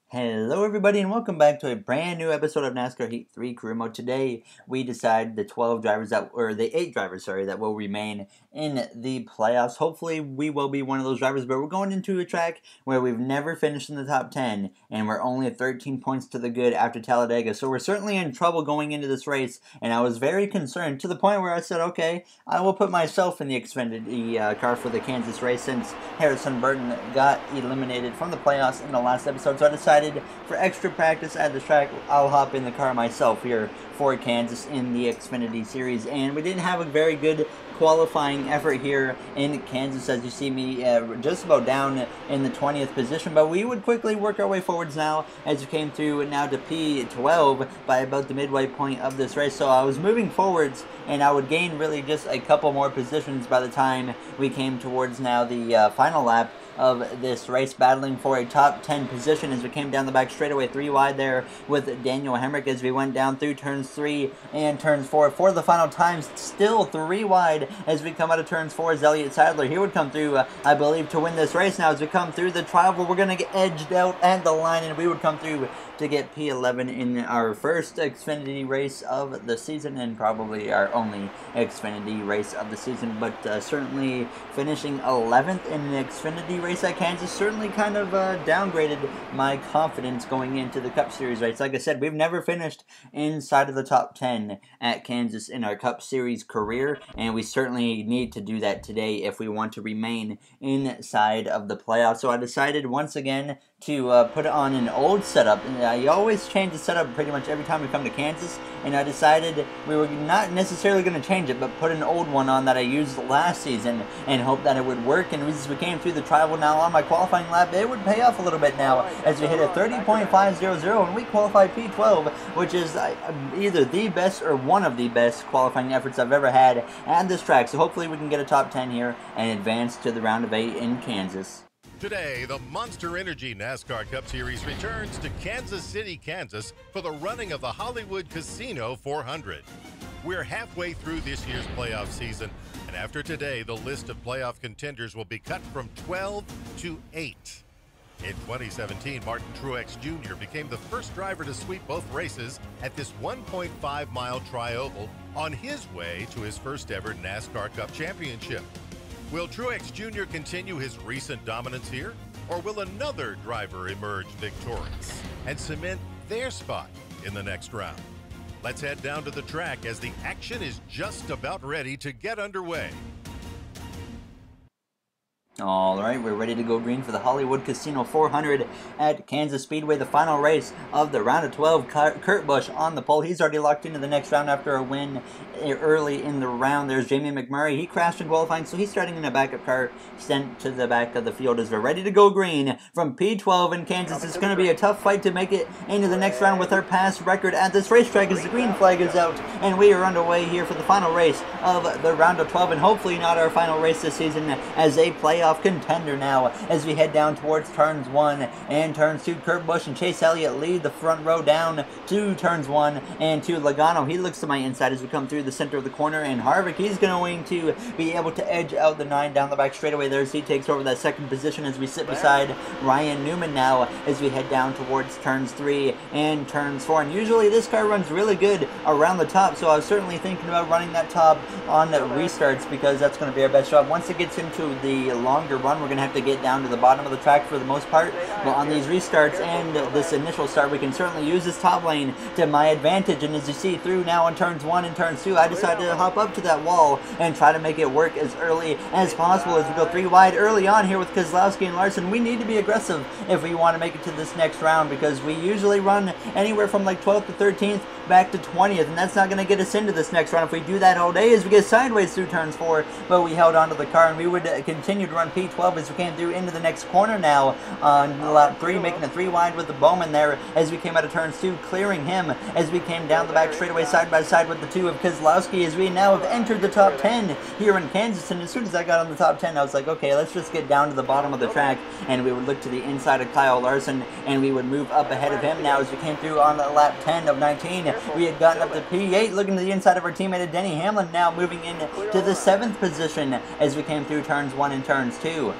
Hello everybody and welcome back to a brand new episode of NASCAR Heat 3 Career Mode. Today we decide the 12 drivers the 8 drivers, that will remain in the playoffs. Hopefully we will be one of those drivers, but we're going into a track where we've never finished in the top 10 and we're only 13 points to the good after Talladega. So we're certainly in trouble going into this race, and I was very concerned to the point where I said, okay, I will put myself in the Xfinity car for the Kansas race since Harrison Burton got eliminated from the playoffs in the last episode. So I decided for extra practice at the track, I'll hop in the car myself here for Kansas in the Xfinity Series. And we didn't have a very good qualifying effort here in Kansas, as you see me just about down in the 20th position, but we would quickly work our way forwards now as we came through now to P12 by about the midway point of this race. So I was moving forwards and I would gain really just a couple more positions by the time we came towards now the final lap of this race, battling for a top 10 position as we came down the back straightaway 3 wide there with Daniel Hemrick as we went down through turns 3 and turns 4 for the final time, still 3 wide as we come out of turns 4 as Elliott Sadler. He would come through, I believe, to win this race. Now as we come through the trial, we're going to get edged out at the line, and we would come through to get P11 in our first Xfinity race of the season, and probably our only Xfinity race of the season, but certainly finishing 11th in an Xfinity race at Kansas certainly kind of downgraded my confidence going into the Cup Series race. Like I said, we've never finished inside of the top 10 at Kansas in our Cup Series career, and we certainly need to do that today if we want to remain inside of the playoffs. So I decided once again to put on an old setup. I always change the setup pretty much every time we come to Kansas, and I decided we were not necessarily going to change it, but put an old one on that I used last season and hope that it would work. And as we came through the trial now on my qualifying lap, it would pay off a little bit now as we hit a 30.500 and we qualified P12, which is either the best or one of the best qualifying efforts I've ever had at this track. So hopefully we can get a top 10 here and advance to the round of 8 in Kansas. Today, the Monster Energy NASCAR Cup Series returns to Kansas City, Kansas for the running of the Hollywood Casino 400. We're halfway through this year's playoff season, and after today, the list of playoff contenders will be cut from 12 to 8. In 2017, Martin Truex Jr. became the first driver to sweep both races at this 1.5-mile tri-oval on his way to his first ever NASCAR Cup Championship. Will Truex Jr. continue his recent dominance here, or will another driver emerge victorious and cement their spot in the next round? Let's head down to the track as the action is just about ready to get underway. Alright, we're ready to go green for the Hollywood Casino 400 at Kansas Speedway. The final race of the round of 12. Kurt Busch on the pole. He's already locked into the next round after a win early in the round. There's Jamie McMurray. He crashed in qualifying, so he's starting in a backup car sent to the back of the field as we're ready to go green from P12 in Kansas. It's going to be a tough fight to make it into the next round with our past record at this racetrack as the green flag is out, and we are underway here for the final race of the round of 12, and hopefully not our final race this season as a playoff contender now as we head down towards turns 1 and turns 2. Kurt Busch and Chase Elliott lead the front row down to turns 1 and 2. Logano, he looks to my inside as we come through the center of the corner, and Harvick, he's going to be able to edge out the 9 down the back straightaway there as he takes over that second position as we sit beside Ryan Newman now as we head down towards turns 3 and turns 4. And usually this car runs really good around the top, so I was certainly thinking about running that top on restarts because that's going to be our best shot. Once it gets into the longer run, we're going to have to get down to the bottom of the track for the most part, but on these restarts and this initial start, we can certainly use this top lane to my advantage. And as you see through now on turns 1 and turns 2, I decided to hop up to that wall and try to make it work as early as possible as we go 3 wide early on here with Keselowski and Larson. We need to be aggressive if we want to make it to this next round because we usually run anywhere from like 12th to 13th back to 20th, and that's not going to get us into this next round if we do that all day as we get sideways through turns 4, but we held onto the car and we would continue to run P12 as we came through into the next corner now on lap 3, making a 3 wide with the Bowman there as we came out of turns 2, clearing him as we came down the back straightaway side by side with the 2 of Keselowski as we now have entered the top 10 here in Kansas. And as soon as I got on the top 10, I was like, okay, let's just get down to the bottom of the track, and we would look to the inside of Kyle Larson and we would move up ahead of him now as we came through on lap 10 of 19. We had gotten up to P8, looking to the inside of our teammate Denny Hamlin now moving in to the 7th position as we came through turns 1 and turns 2.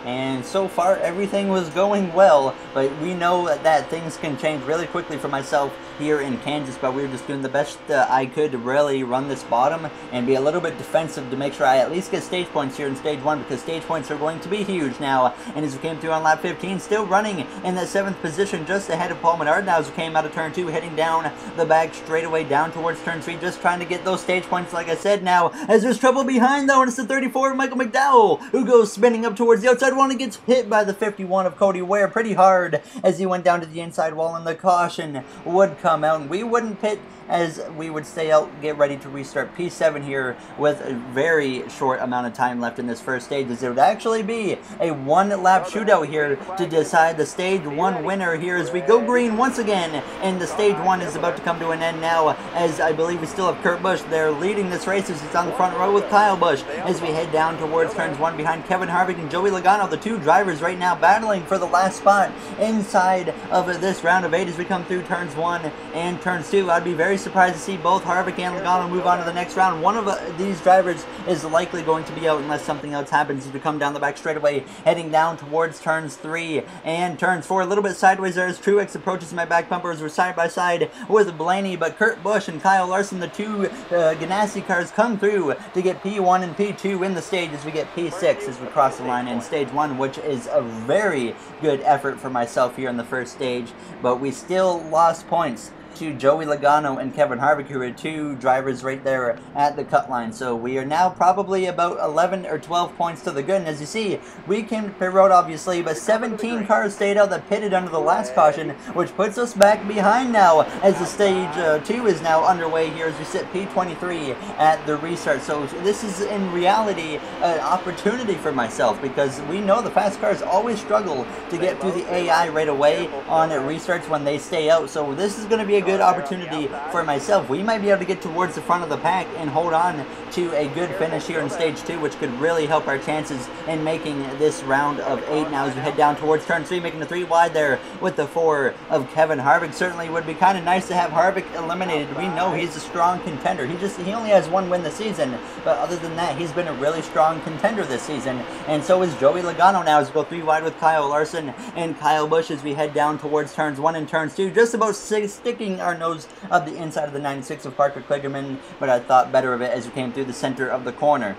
And so far, everything was going well, but we know that things can change really quickly for myself here in Kansas, but we were just doing the best I could to really run this bottom and be a little bit defensive to make sure I at least get stage points here in stage 1, because stage points are going to be huge now. And as we came through on lap 15, still running in that 7th position, just ahead of Paul Menard now as we came out of turn 2, heading down the back straightaway down towards turn 3, just trying to get those stage points like I said now, as there's trouble behind though, and it's the 34 Michael McDowell who goes spinning up towards the outside wall and gets hit by the 51 of Cody Ware pretty hard as he went down to the inside wall, and the caution would come out and we wouldn't pit as we would stay out, get ready to restart P7 here with a very short amount of time left in this first stage, as it would actually be a one-lap shootout here to decide the stage 1 winner here as we go green once again, and the stage 1 is about to come to an end now, as I believe we still have Kurt Busch there leading this race as he's on the front row with Kyle Busch as we head down towards turns 1 behind Kevin Harvick and Joey Logano, the two drivers right now battling for the last spot inside of this round of 8 as we come through turns 1 and turns 2. I'd be very surprised to see both Harvick and Logano move on to the next round. One of these drivers is likely going to be out unless something else happens as we come down the back straightaway, heading down towards turns 3 and turns 4. A little bit sideways there as Truex approaches my back bumper as we're side by side with Blaney, but Kurt Busch and Kyle Larson, the two Ganassi cars, come through to get P1 and P2 in the stage as we get P6 as we cross the line in stage 1, which is a very good effort for myself here in the first stage, but we still lost points to Joey Logano and Kevin Harvick, who are two drivers right there at the cut line. So we are now probably about 11 or 12 points to the good. And as you see, we came to pit road obviously, but 17 cars stayed out that pitted under the last caution, which puts us back behind now as the stage 2 is now underway here as we sit P23 at the restart. So this is in reality an opportunity for myself, because we know the fast cars always struggle to get through the AI right away on restarts when they stay out. So this is going to be a good opportunity for myself. We might be able to get towards the front of the pack and hold on to a good finish here in stage 2, which could really help our chances in making this round of 8 now as we head down towards turn 3, making the 3 wide there with the 4 of Kevin Harvick. Certainly would be kind of nice to have Harvick eliminated. We know he's a strong contender. He only has 1 win this season, but other than that, he's been a really strong contender this season, and so is Joey Logano now as we go 3 wide with Kyle Larson and Kyle Busch as we head down towards turns 1 and turns 2, just about sticking our nose up the inside of the 96 of Parker Kligerman, but I thought better of it as we came through the center of the corner.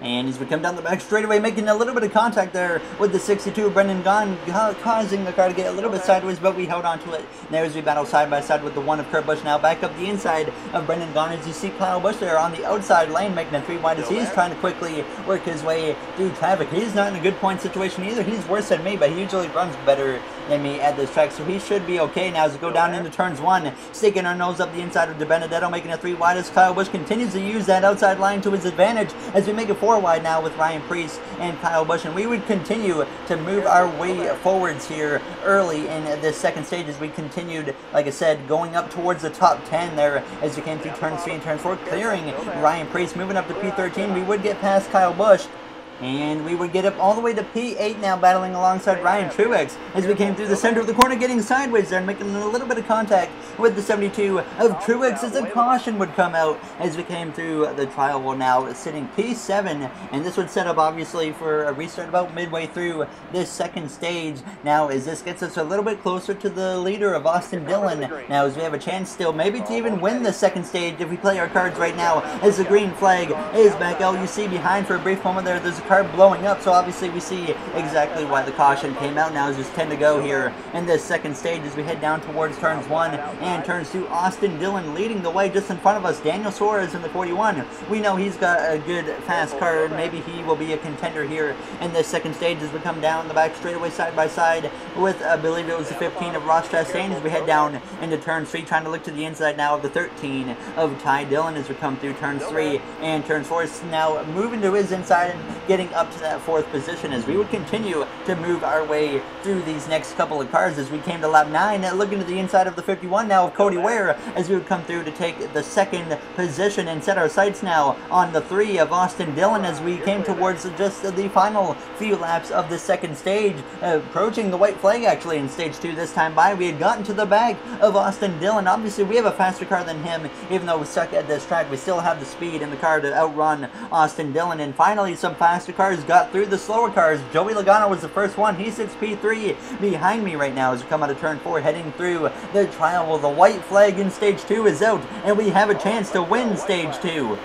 And as we come down the back straightaway, making a little bit of contact there with the 62, Brendan Gaughan, causing the car to get a little bit sideways, but we held on to it. And there as we battle side by side with the 1 of Kurt Busch now back up the inside of Brendan Gaughan as you see Kyle Busch there on the outside lane making a 3 wide as he's trying to quickly work his way through traffic. He's not in a good point situation either. He's worse than me, but he usually runs better than me at this track, so he should be okay now as we go down into turns 1, sticking our nose up the inside of De Benedetto, making a 3 wide as Kyle Busch continues to use that outside line to his advantage as we make a 4 wide now with Ryan Preece and Kyle Busch, and we would continue to move our way forwards here early in this second stage as we continued, like I said, going up towards the top 10 there as we came through turns 3 and turn 4, clearing Ryan Preece, moving up to P13. We would get past Kyle Busch, and we would get up all the way to P8 now, battling alongside Ryan Truex as we came through the center of the corner, getting sideways there and making a little bit of contact with the 72 of Truex as a caution would come out as we came through the trial. Well, now sitting P7, and this would set up obviously for a restart about midway through this second stage. Now as this gets us a little bit closer to the leader of Austin Dillon, now as we have a chance still maybe to even win the second stage if we play our cards right now, as the green flag is back out. You see behind for a brief moment there's a car blowing up, so obviously we see exactly why the caution came out. Now is just 10 to go here in this second stage as we head down towards turns 1 and turns 2. Austin Dillon leading the way just in front of us. Daniel Suarez in the 41. We know he's got a good fast car, and maybe he will be a contender here in this second stage as we come down the back straightaway side by side with I believe it was the 15 of Ross Chastain as we head down into turn 3, trying to look to the inside now of the 13 of Ty Dillon as we come through turns 3 and turns 4. It's now moving to his inside and getting up to that 4th position as we would continue to move our way through these next couple of cars as we came to lap 9, looking to the inside of the 51 now of Cody Ware as we would come through to take the 2nd position and set our sights now on the 3 of Austin Dillon as we came towards just the final few laps of the second stage, approaching the white flag actually in stage 2 this time by. We had gotten to the back of Austin Dillon. Obviously we have a faster car than him, even though we suck at this track. We still have the speed in the car to outrun Austin Dillon, and finally some fast faster cars got through the slower cars. Joey Logano was the first one. He sits P3 behind me right now as we come out of turn 4, heading through the trial. Well, the white flag in stage 2 is out, and we have a chance to win stage 2.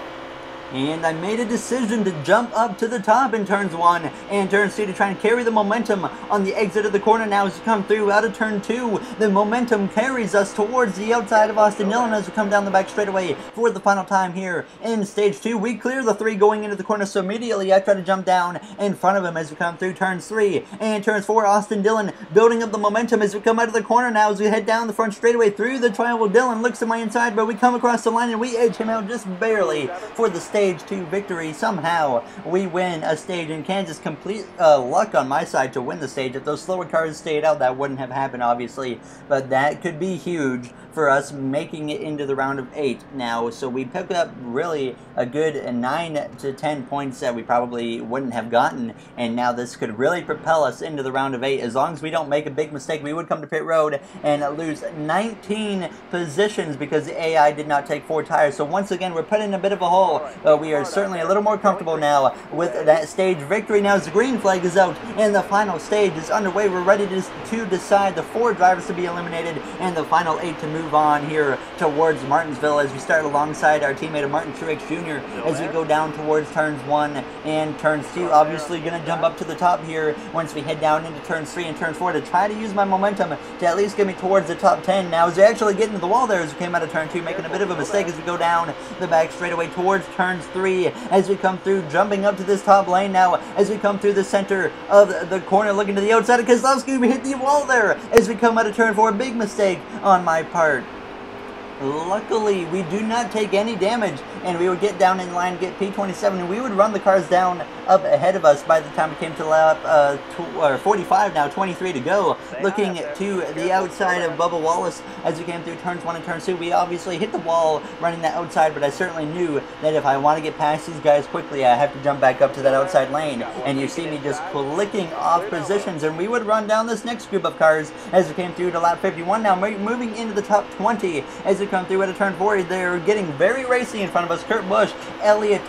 And I made a decision to jump up to the top in turns 1 and turns 2 to try and carry the momentum on the exit of the corner. Now as we come through out of turn 2, the momentum carries us towards the outside of Austin Dillon as we come down the back straightaway for the final time here in stage 2. We clear the 3 going into the corner, so immediately I try to jump down in front of him as we come through turns 3 and turns 4. Austin Dillon building up the momentum as we come out of the corner now as we head down the front straightaway through the trial. Dillon looks to my inside, but we come across the line and we edge him out just barely for the stage 2 victory. Somehow we win a stage in Kansas. Complete luck on my side to win the stage. If those slower cars stayed out, that wouldn't have happened, obviously, but that could be huge for us making it into the round of 8 now. So we picked up really a good 9 to 10 points that we probably wouldn't have gotten, and now this could really propel us into the round of 8. As long as we don't make a big mistake, we would come to pit road and lose 19 positions because the AI did not take 4 tires. So once again, we're put in a bit of a hole. We are certainly a little more comfortable now with that stage victory. Now as the green flag is out and the final stage is underway, we're ready to decide the 4 drivers to be eliminated and the final 8 to move on here towards Martinsville as we start alongside our teammate of Martin Truex Jr. as we go down towards turns 1 and turns 2. Obviously going to jump up to the top here once we head down into turns 3 and turn 4 to try to use my momentum to at least get me towards the top 10. Now as we actually get into the wall there as we came out of turn 2, making a bit of a mistake as we go down the back straightaway towards turns 3 as we come through, jumping up to this top lane now as we come through the center of the corner, looking to the outside of Keselowski. We hit the wall there as we come out of turn 4. Big mistake on my part. Luckily, we do not take any damage, and we would get down in line, get P27, and we would run the cars down up ahead of us by the time we came to lap 45 now, 23 to go. Looking to the outside of Bubba Wallace as we came through turns 1 and turns 2. We obviously hit the wall running that outside, but I certainly knew that if I want to get past these guys quickly, I have to jump back up to that outside lane. And you see me just clicking off positions, and we would run down this next group of cars as we came through to lap 51. Now moving into the top 20 as we come through at a turn 4. They're getting very racy in front of us. Kurt Busch, Elliott,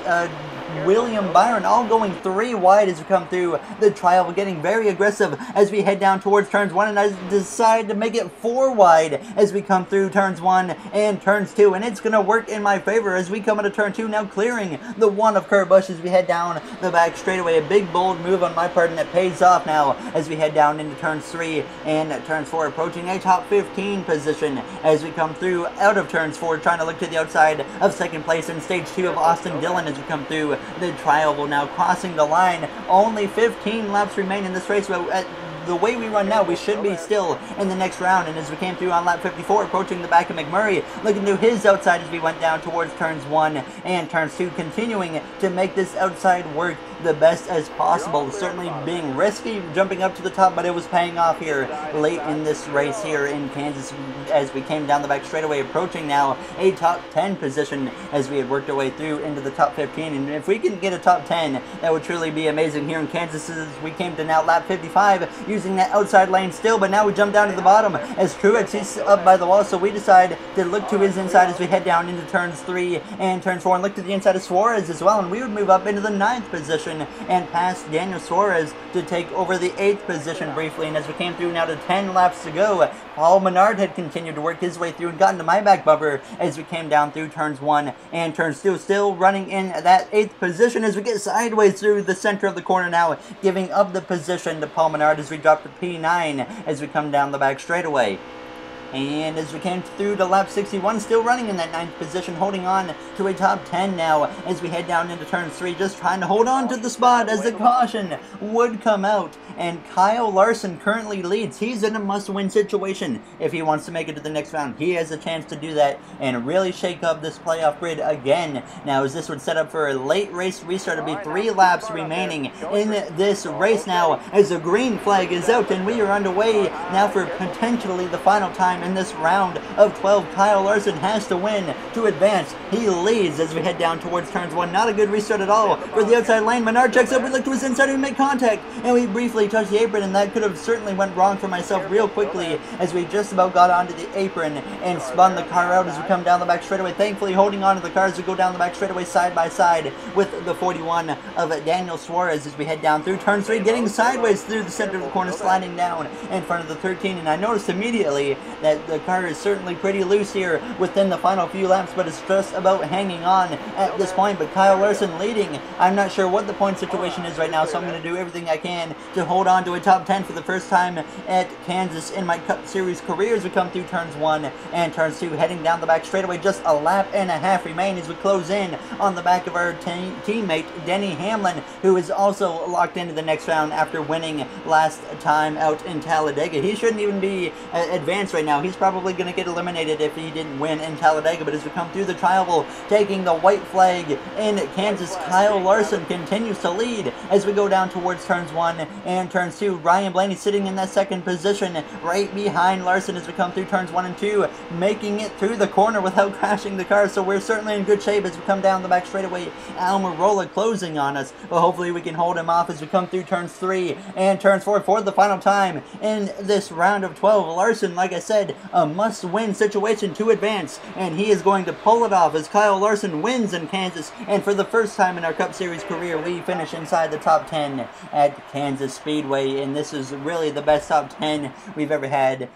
William Byron all going 3 wide as we come through the trial. We're getting very aggressive as we head down towards turns 1, and I decide to make it 4 wide as we come through turns 1 and turns 2, and it's going to work in my favor as we come into turn 2 now, clearing the 1 of Kurt Busch as we head down the back straightaway. A big bold move on my part, and it pays off now as we head down into turns 3 and turns 4, approaching a top 15 position as we come through out of turns 4, trying to look to the outside of second place in stage 2 of Austin Dillon as we come through the trial. Will now crossing the line. Only 15 laps remain in this race, but at the way we run now, we should be still in the next round. And as we came through on lap 54, approaching the back of McMurray, looking to his outside as we went down towards turns 1 and turns 2, continuing to make this outside work the best as possible. Certainly being risky jumping up to the top, but it was paying off here late in this race here in Kansas as we came down the back straightaway, approaching now a top 10 position as we had worked our way through into the top 15. And if we can get a top 10, that would truly be amazing here in Kansas as we came to now lap 55, using that outside lane still, but now we jump down to the bottom as Truex is up by the wall, so we decide to look to his inside as we head down into turns 3 and turns 4, and look to the inside of Suarez as well, and we would move up into the 9th position and pass Daniel Suarez to take over the 8th position briefly. And as we came through now to 10 laps to go, Paul Menard had continued to work his way through and gotten to my back bumper as we came down through turns 1 and turns 2, still running in that 8th position as we get sideways through the center of the corner now, giving up the position to Paul Menard as we drop to P9 as we come down the back straightaway. And as we came through to lap 61, still running in that 9th position, holding on to a top 10 now as we head down into turn 3, just trying to hold on to the spot as the caution would come out. And Kyle Larson currently leads. He's in a must-win situation if he wants to make it to the next round. He has a chance to do that and really shake up this playoff grid again. Now, as this would set up for a late race restart, it'll be 3 laps remaining in this race now as the green flag is out, and we are underway now for potentially the final time in this round of 12. Kyle Larson has to win to advance. He leads as we head down towards turns 1. Not a good restart at all for the outside lane. Menard checks up, we look to his inside, we make contact, and we briefly touch the apron, and that could have certainly went wrong for myself real quickly as we just about got onto the apron and spun the car out as we come down the back straightaway. Thankfully holding on to the car as we go down the back straightaway side by side with the 41 of Daniel Suarez as we head down through turn 3, getting sideways through the center of the corner, sliding down in front of the 13, and I noticed immediately that the car is certainly pretty loose here within the final few laps, but it's just about hanging on at this point. But Kyle Larson leading. I'm not sure what the point situation is right now, so I'm going to do everything I can to hold on to a top 10 for the first time at Kansas in my Cup Series career as we come through turns 1 and turns 2, heading down the back straightaway. Just a lap and a half remain as we close in on the back of our teammate Denny Hamlin, who is also locked into the next round after winning last time out in Talladega. He shouldn't even be advanced right now. He's probably going to get eliminated if he didn't win in Talladega, but as we come through the trioval, taking the white flag in Kansas, Kyle Larson continues to lead as we go down towards turns 1 and turns 2. Ryan Blaney sitting in that second position right behind Larson as we come through turns 1 and 2, making it through the corner without crashing the car, so we're certainly in good shape as we come down the back straightaway. Almirola closing on us, but hopefully we can hold him off as we come through turns 3 and turns 4 for the final time in this round of 12. Larson, like I said, a must-win situation to advance, and he is going to pull it off as Kyle Larson wins in Kansas, and for the first time in our Cup Series career, we finish inside the top 10 at Kansas Speedway, and this is really the best top 10 we've ever had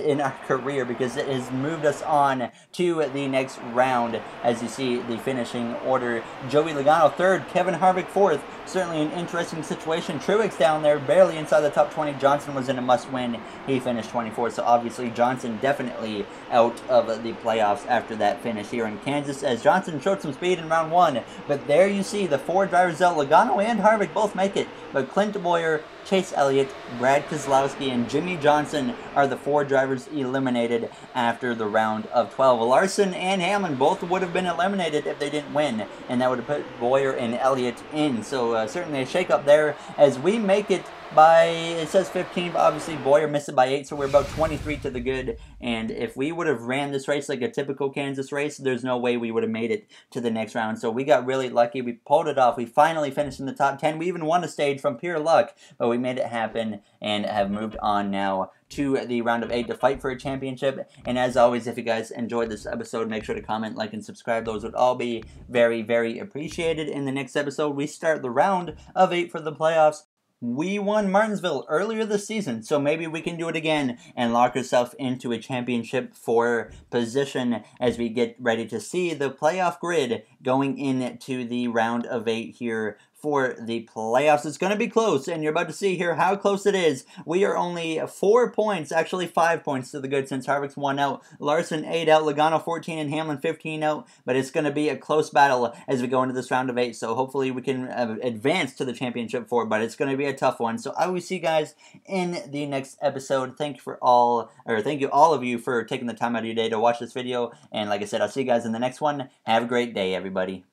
in our career, because it has moved us on to the next round. As you see the finishing order, Joey Logano 3rd, Kevin Harvick 4th. Certainly an interesting situation. Truex down there, barely inside the top 20. Johnson was in a must-win. He finished 24th, so obviously Johnson definitely out of the playoffs after that finish here in Kansas, as Johnson showed some speed in round 1. But there you see the 4 drivers out. Logano and Harvick both make it, but Clint Boyer, Chase Elliott, Brad Keselowski, and Jimmy Johnson are the 4 drivers eliminated after the round of 12. Larson and Hamlin both would have been eliminated if they didn't win, and that would have put Boyer and Elliott in. So certainly a shake-up there as we make it by, it says 15, but obviously Boyer missed it by 8, so we're about 23 to the good. And if we would have ran this race like a typical Kansas race, there's no way we would have made it to the next round. So we got really lucky. We pulled it off. We finally finished in the top 10. We even won a stage from pure luck, but we made it happen and have moved on now to the round of 8 to fight for a championship. And as always, if you guys enjoyed this episode, make sure to comment, like, and subscribe. Those would all be very, very appreciated. In the next episode, we start the round of 8 for the playoffs. We won Martinsville earlier this season, so maybe we can do it again and lock ourselves into a championship for position as we get ready to see the playoff grid going into the round of 8 here for the playoffs. It's going to be close, and you're about to see here how close it is. We are only 4 points, actually 5 points to the good since Harvick's 1 out. Larson 8 out, Logano 14, and Hamlin 15 out, but it's going to be a close battle as we go into this round of 8, so hopefully we can advance to the championship for it, but it's going to be a tough one. So I will see you guys in the next episode. Thank you all of you for taking the time out of your day to watch this video, and like I said, I'll see you guys in the next one. Have a great day, everybody.